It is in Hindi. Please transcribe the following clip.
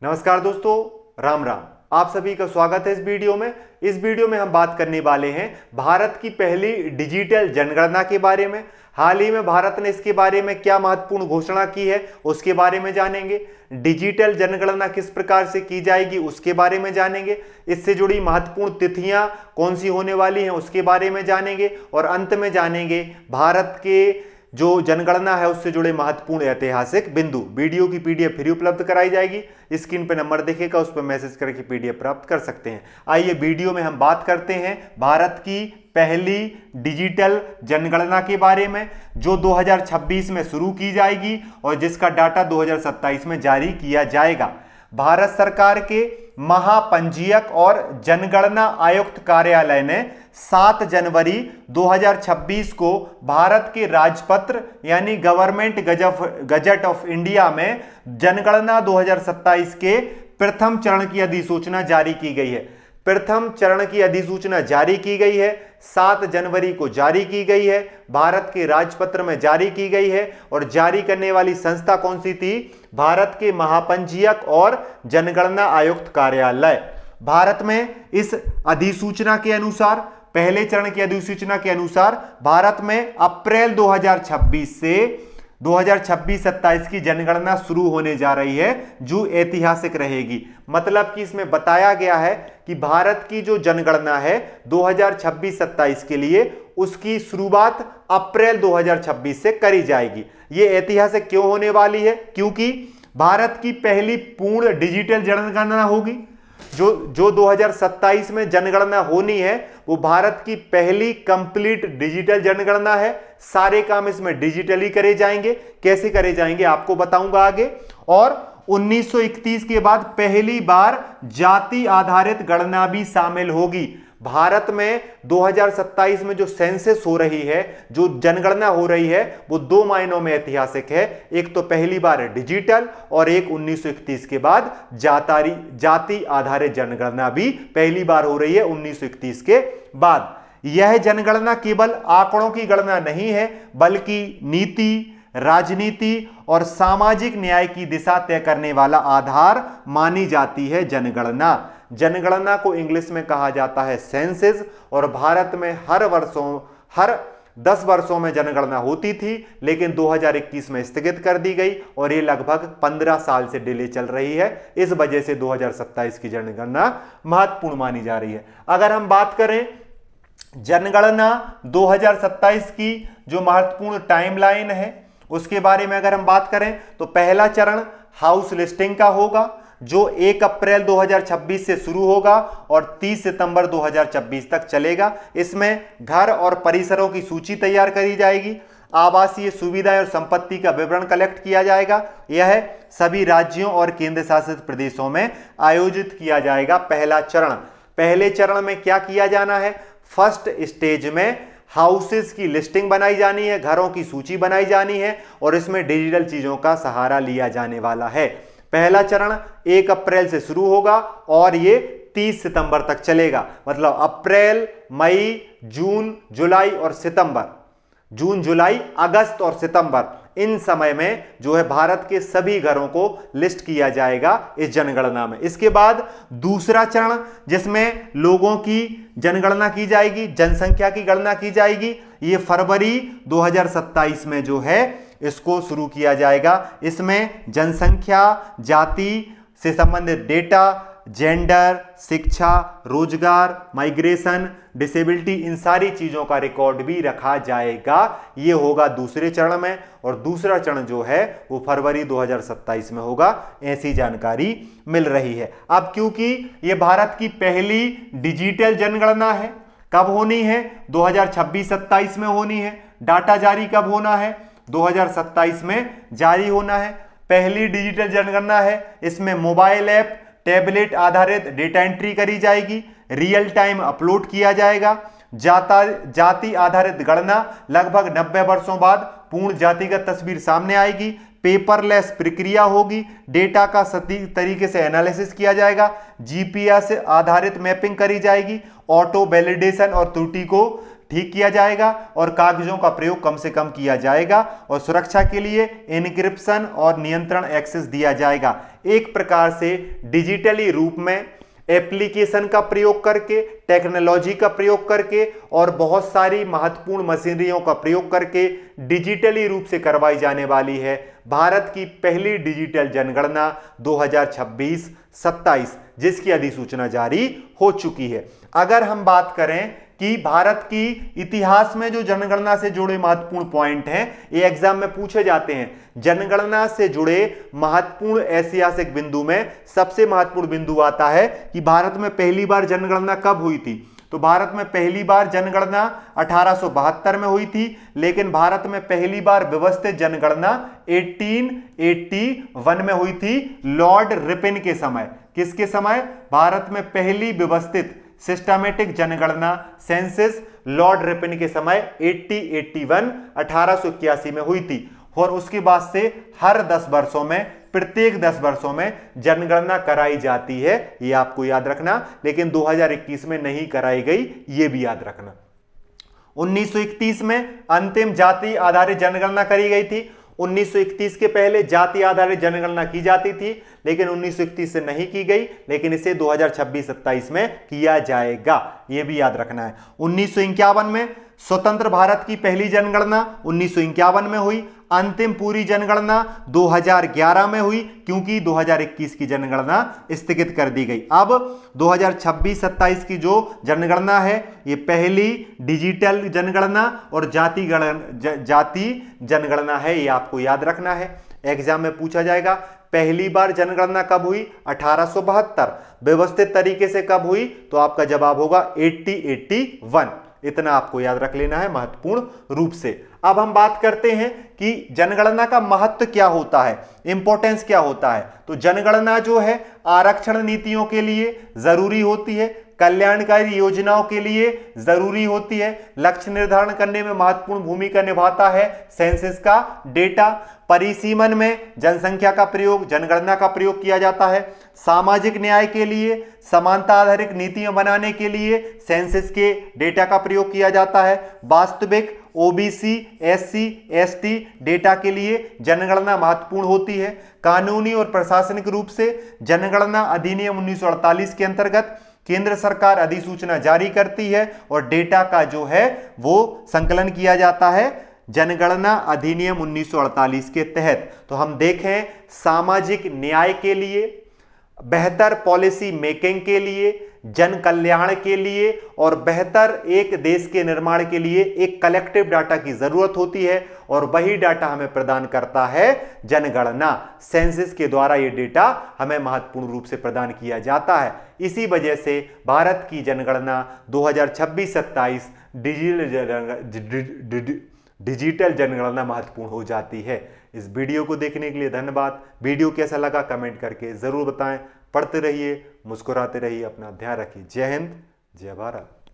नमस्कार दोस्तों, राम राम। आप सभी का स्वागत है इस वीडियो में। इस वीडियो में हम बात करने वाले हैं भारत की पहली डिजिटल जनगणना के बारे में। हाल ही में भारत ने इसके बारे में क्या महत्वपूर्ण घोषणा की है उसके बारे में जानेंगे। डिजिटल जनगणना किस प्रकार से की जाएगी उसके बारे में जानेंगे। इससे जुड़ी महत्वपूर्ण तिथियां कौन सी होने वाली हैं उसके बारे में जानेंगे। और अंत में जानेंगे भारत के जो जनगणना है उससे जुड़े महत्वपूर्ण ऐतिहासिक बिंदु। वीडियो की पीडीएफ फ्री उपलब्ध कराई जाएगी। स्क्रीन पर नंबर दिखेगा, उस पर मैसेज करके पीडीएफ प्राप्त कर सकते हैं। आइए वीडियो में हम बात करते हैं भारत की पहली डिजिटल जनगणना के बारे में, जो 2026 में शुरू की जाएगी और जिसका डाटा 2027 में जारी किया जाएगा। भारत सरकार के महापंजीयक और जनगणना आयुक्त कार्यालय ने 7 जनवरी 2026 को भारत के राजपत्र यानी गवर्नमेंट गजट ऑफ इंडिया में जनगणना 2027 के प्रथम चरण की अधिसूचना जारी की गई है। प्रथम चरण की अधिसूचना जारी की गई है, 7 जनवरी को जारी की गई है, भारत के राजपत्र में जारी की गई है। और जारी करने वाली संस्था कौन सी थी? भारत के महापंजीयक और जनगणना आयुक्त कार्यालय। भारत में इस अधिसूचना के अनुसार, पहले चरण की अधिसूचना के अनुसार, भारत में अप्रैल 2026 से 2026-27 की जनगणना शुरू होने जा रही है, जो ऐतिहासिक रहेगी। मतलब कि इसमें बताया गया है कि भारत की जो जनगणना है 2026-27 के लिए, उसकी शुरुआत अप्रैल 2026 से करी जाएगी। यह ऐतिहासिक क्यों होने वाली है? क्योंकि भारत की पहली पूर्ण डिजिटल जनगणना होगी। जो 2027 में जनगणना होनी है वो भारत की पहली कंप्लीट डिजिटल जनगणना है। सारे काम इसमें डिजिटली करे जाएंगे। कैसे करे जाएंगे आपको बताऊंगा आगे। और 1931 के बाद पहली बार जाति आधारित गणना भी शामिल होगी। भारत में 2027 में जो सेंसस हो रही है, जो जनगणना हो रही है, वो 2 मायनों में ऐतिहासिक है। एक तो पहली बार डिजिटल और एक 1931 के बाद जाति आधारित जनगणना भी पहली बार हो रही है 1931 के बाद। यह जनगणना केवल आंकड़ों की गणना नहीं है, बल्कि नीति, राजनीति और सामाजिक न्याय की दिशा तय करने वाला आधार मानी जाती है जनगणना। जनगणना को इंग्लिश में कहा जाता है सेंसस। और भारत में हर 10 वर्षों में जनगणना होती थी, लेकिन 2021 में स्थगित कर दी गई और ये लगभग 15 साल से डिले चल रही है। इस वजह से 2027 की जनगणना महत्वपूर्ण मानी जा रही है। अगर हम बात करें जनगणना 2027 की जो महत्वपूर्ण टाइमलाइन है उसके बारे में, अगर हम बात करें तो पहला चरण हाउस लिस्टिंग का होगा, जो 1 अप्रैल 2026 से शुरू होगा और 30 सितंबर 2026 तक चलेगा। इसमें घर और परिसरों की सूची तैयार करी जाएगी, आवासीय सुविधाएं और संपत्ति का विवरण कलेक्ट किया जाएगा। यह सभी राज्यों और केंद्र शासित प्रदेशों में आयोजित किया जाएगा। पहला चरण, पहले चरण में क्या किया जाना है? फर्स्ट स्टेज में हाउसेस की लिस्टिंग बनाई जानी है, घरों की सूची बनाई जानी है और इसमें डिजिटल चीजों का सहारा लिया जाने वाला है। पहला चरण 1 अप्रैल से शुरू होगा और ये 30 सितंबर तक चलेगा। मतलब अप्रैल, मई, जून, जुलाई और सितंबर, जून, जुलाई, अगस्त और सितंबर, इन समय में जो है भारत के सभी घरों को लिस्ट किया जाएगा इस जनगणना में। इसके बाद दूसरा चरण, जिसमें लोगों की जनगणना की जाएगी, जनसंख्या की गणना की जाएगी, ये फरवरी 2027 में जो है इसको शुरू किया जाएगा। इसमें जनसंख्या, जाति से संबंधित डेटा, जेंडर, शिक्षा, रोजगार, माइग्रेशन, डिसेबिलिटी, इन सारी चीजों का रिकॉर्ड भी रखा जाएगा। ये होगा दूसरे चरण में। और दूसरा चरण जो है वो फरवरी 2027 में होगा, ऐसी जानकारी मिल रही है। अब क्योंकि ये भारत की पहली डिजिटल जनगणना है, कब होनी है? 2026-27 में होनी है। डाटा जारी कब होना है? 2027 में जारी होना है। पहली डिजिटल जनगणना है, इसमें मोबाइल ऐप, टैबलेट आधारित डेटा एंट्री करी जाएगी, रियल टाइम अपलोड किया जाएगा। जाति आधारित गणना लगभग 90 वर्षों बाद पूर्ण जातिगत तस्वीर सामने आएगी। पेपरलेस प्रक्रिया होगी, डेटा का सटीक तरीके से एनालिसिस किया जाएगा, जीपीएस आधारित मैपिंग करी जाएगी, ऑटो वैलिडेशन और त्रुटि को ठीक किया जाएगा और कागजों का प्रयोग कम से कम किया जाएगा और सुरक्षा के लिए एन्क्रिप्शन और नियंत्रण एक्सेस दिया जाएगा। एक प्रकार से डिजिटली रूप में एप्लीकेशन का प्रयोग करके, टेक्नोलॉजी का प्रयोग करके और बहुत सारी महत्वपूर्ण मशीनरियों का प्रयोग करके डिजिटली रूप से करवाई जाने वाली है भारत की पहली डिजिटल जनगणना 2026-27, जिसकी अधिसूचना जारी हो चुकी है। अगर हम बात करें कि भारत की इतिहास में जो जनगणना से जुड़े महत्वपूर्ण पॉइंट हैं, ये एग्जाम में पूछे जाते हैं। जनगणना से जुड़े महत्वपूर्ण ऐतिहासिक बिंदु में सबसे महत्वपूर्ण बिंदु आता है कि भारत में पहली बार जनगणना कब हुई थी। तो भारत में पहली बार जनगणना 1872 में हुई थी, लेकिन भारत में पहली बार व्यवस्थित जनगणना 1881 में हुई थी, लॉर्ड रिपन के समय। किसके समय? भारत में पहली व्यवस्थित सिस्टमैटिक जनगणना सेंसस लॉर्ड रिपन के समय 1881 में हुई थी। और उसके बाद से हर 10 वर्षों में, प्रत्येक 10 वर्षों में जनगणना कराई जाती है, ये आपको याद रखना। लेकिन 2021 में नहीं कराई गई, ये भी याद रखना। 1931 में अंतिम जाति आधारित जनगणना करी गई थी। 1931 के पहले जाति आधारित जनगणना की जाती थी, लेकिन 1931 से नहीं की गई, लेकिन इसे 2026-27 में किया जाएगा, यह भी याद रखना है। 1951 में स्वतंत्र भारत की पहली जनगणना 1951 में हुई। अंतिम पूरी जनगणना 2011 में हुई, क्योंकि 2021 की जनगणना स्थगित कर दी गई। अब 2026-27 की जो जनगणना है, ये पहली डिजिटल जनगणना और जाति जनगणना है, ये आपको याद रखना है। एग्जाम में पूछा जाएगा पहली बार जनगणना कब हुई? 1872। व्यवस्थित तरीके से कब हुई? तो आपका जवाब होगा 1881। इतना आपको याद रख लेना है महत्वपूर्ण रूप से। अब हम बात करते हैं कि जनगणना का महत्व क्या होता है, इंपॉर्टेंस क्या होता है। तो जनगणना जो है आरक्षण नीतियों के लिए जरूरी होती है, कल्याणकारी योजनाओं के लिए जरूरी होती है, लक्ष्य निर्धारण करने में महत्वपूर्ण भूमिका निभाता है सेंसस का डेटा, परिसीमन में जनसंख्या का प्रयोग, जनगणना का प्रयोग किया जाता है, सामाजिक न्याय के लिए, समानता आधारित नीतियां बनाने के लिए सेंसस के डेटा का प्रयोग किया जाता है, वास्तविक ओबीसी, एससी, एसटी डेटा के लिए जनगणना महत्वपूर्ण होती है। कानूनी और प्रशासनिक रूप से जनगणना अधिनियम 1948 के अंतर्गत केंद्र सरकार अधिसूचना जारी करती है और डेटा का जो है वो संकलन किया जाता है जनगणना अधिनियम 1948 के तहत। तो हम देखें सामाजिक न्याय के लिए, बेहतर पॉलिसी मेकिंग के लिए, जन कल्याण के लिए और बेहतर एक देश के निर्माण के लिए एक कलेक्टिव डाटा की जरूरत होती है, और वही डाटा हमें प्रदान करता है जनगणना। सेंसस के द्वारा यह डेटा हमें महत्वपूर्ण रूप से प्रदान किया जाता है। इसी वजह से भारत की जनगणना 2026-27 डिजिटल जनगणना महत्वपूर्ण हो जाती है। इस वीडियो को देखने के लिए धन्यवाद। वीडियो कैसा लगा कमेंट करके जरूर बताएं। पढ़ते रहिए, मुस्कुराते रहिए, अपना ध्यान रखिए। जय हिंद, जय भारत।